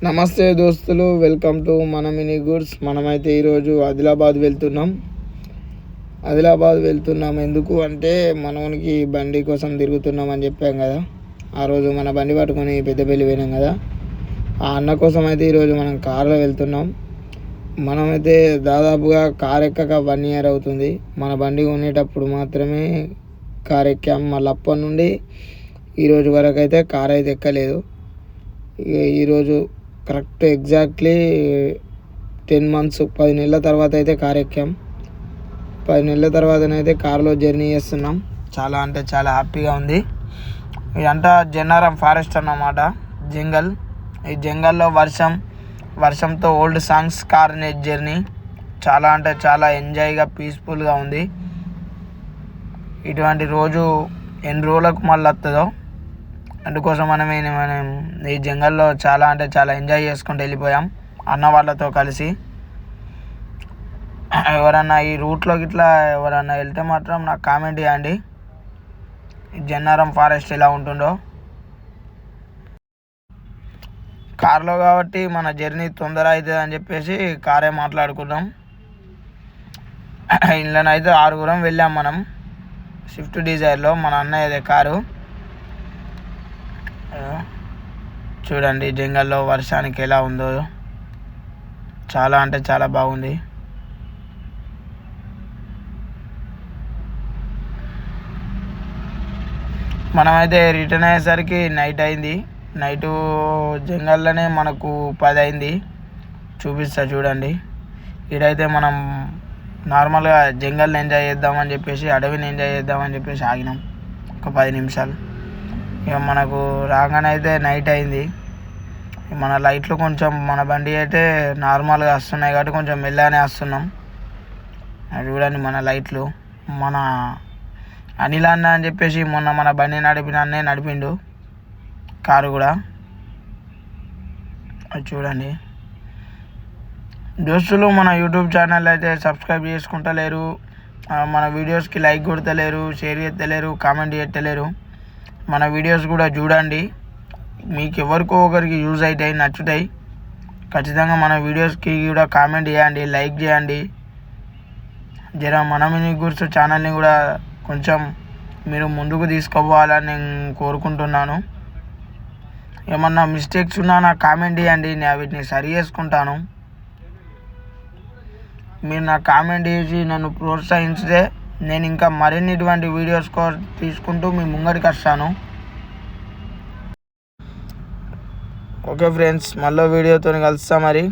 నమస్తే దోస్తులు, welcome to మన మినీ గుడ్స్. మనమైతే ఈరోజు ఆదిలాబాద్ వెళ్తున్నాం. ఎందుకు అంటే మనకి బండి కోసం తిరుగుతున్నాం అని చెప్పాం కదా. ఆ రోజు మన బండి పట్టుకొని పెద్దపల్లి పోయినాం కదా. ఆ అన్న కోసం అయితే ఈరోజు మనం కార్లో వెళ్తున్నాం. మనమైతే దాదాపుగా కార్ ఎక్కక 1 year అవుతుంది. మన బండి కొనేటప్పుడు మాత్రమే కార్ ఎక్కాం. మళ్ళీ అప్పటి నుండి ఈరోజు వరకు అయితే కార్ అయితే ఎక్కలేదు. ఈరోజు కరెక్ట్ ఎగ్జాక్ట్లీ 10 months 10 నెలల తర్వాత అయితే కార్ ఎక్కాం. 10 నెలల తర్వాతనైతే కార్లో జర్నీ చేస్తున్నాం. చాలా అంటే చాలా హ్యాపీగా ఉంది. ఇదంతా జన్నారం ఫారెస్ట్ అన్నమాట, జంగల్. ఈ జంగల్లో వర్షంతో ఓల్డ్ సాంగ్స్, కార్ జర్నీ చాలా అంటే చాలా ఎంజాయ్గా పీస్ఫుల్గా ఉంది. ఇటువంటి రోజు ఎన్ని రోజులకు మళ్ళీ వస్తుందో, అందుకోసం మనం ఈ జంగల్లో చాలా అంటే చాలా ఎంజాయ్ చేసుకుంటూ వెళ్ళిపోయాం అన్న వాళ్ళతో కలిసి. ఎవరన్నా ఈ రూట్లో గిట్లా ఎవరన్నా వెళ్తే మాత్రం నాకు కామెంట్ చేయండి ఈ జన్నారం ఫారెస్ట్ ఎలా ఉంటుందో. కార్లో కాబట్టి మన జర్నీ తొందర అవుతుంది అని చెప్పేసి కారే మాట్లాడుకున్నాం. ఇంట్లోనైతే 6 వెళ్ళాం మనం స్విఫ్ట్ డిజైర్లో. మన అన్నయ్యదే కారు. చూడండి జంగల్లో వర్షానికి ఎలా ఉందో, చాలా అంటే చాలా బాగుంది. మనమైతే రిటర్న్ అయ్యేసరికి నైట్ అయింది. నైటు జంగల్లోనే మనకు 10 అయింది. చూపిస్తా చూడండి. ఇడైతే మనం నార్మల్గా జంగల్ని ఎంజాయ్ చేద్దామని చెప్పేసి, అడవిని ఎంజాయ్ చేద్దామని చెప్పేసి ఆగినాం ఒక 10 నిమిషాలు. ఇక మనకు రాగానే అయితే నైట్ అయింది. మన లైట్లు కొంచెం, మన బండి అయితే నార్మల్గా వస్తున్నాయి కాబట్టి కొంచెం మెల్లగానే వస్తున్నాం. చూడండి మన లైట్లు. మన అనిల్ అన్న అని చెప్పేసి మొన్న మన బండి నడిపిన అన్నే నడిపిండు కారు కూడా. అది చూడండి దోస్తులు, మన యూట్యూబ్ ఛానల్ అయితే సబ్స్క్రైబ్ చేసుకుంటలేరు, మన వీడియోస్కి లైక్ కొడతలేరు, షేర్ చేస్తలేరు, కామెంట్ చేస్తలేరు. మన వీడియోస్ కూడా చూడండి, మీకు ఎవరికో ఒకరికి యూజ్ అవుతాయి, నచ్చుతాయి. ఖచ్చితంగా మన వీడియోస్కి కూడా కామెంట్ చేయండి, లైక్ చేయండి. జర మన మినీ గుడ్స్ ఛానల్ని కూడా కొంచెం మీరు ముందుకు తీసుకోవాలని నేను కోరుకుంటున్నాను. ఏమన్నా మిస్టేక్స్ ఉన్నా నాకు కామెంట్ చేయండి, నేను వీటిని సరి చేసుకుంటాను. మీరు నాకు కామెంట్ చేసి నన్ను ప్రోత్సహించితే నేను ఇంకా మరిన్ని ఇటువంటి వీడియోస్ తీసుకుంటూ మీ ముంగడికి వస్తాను. ఓకే ఫ్రెండ్స్, మళ్ళీ వీడియోతో కలుస్తా మరి.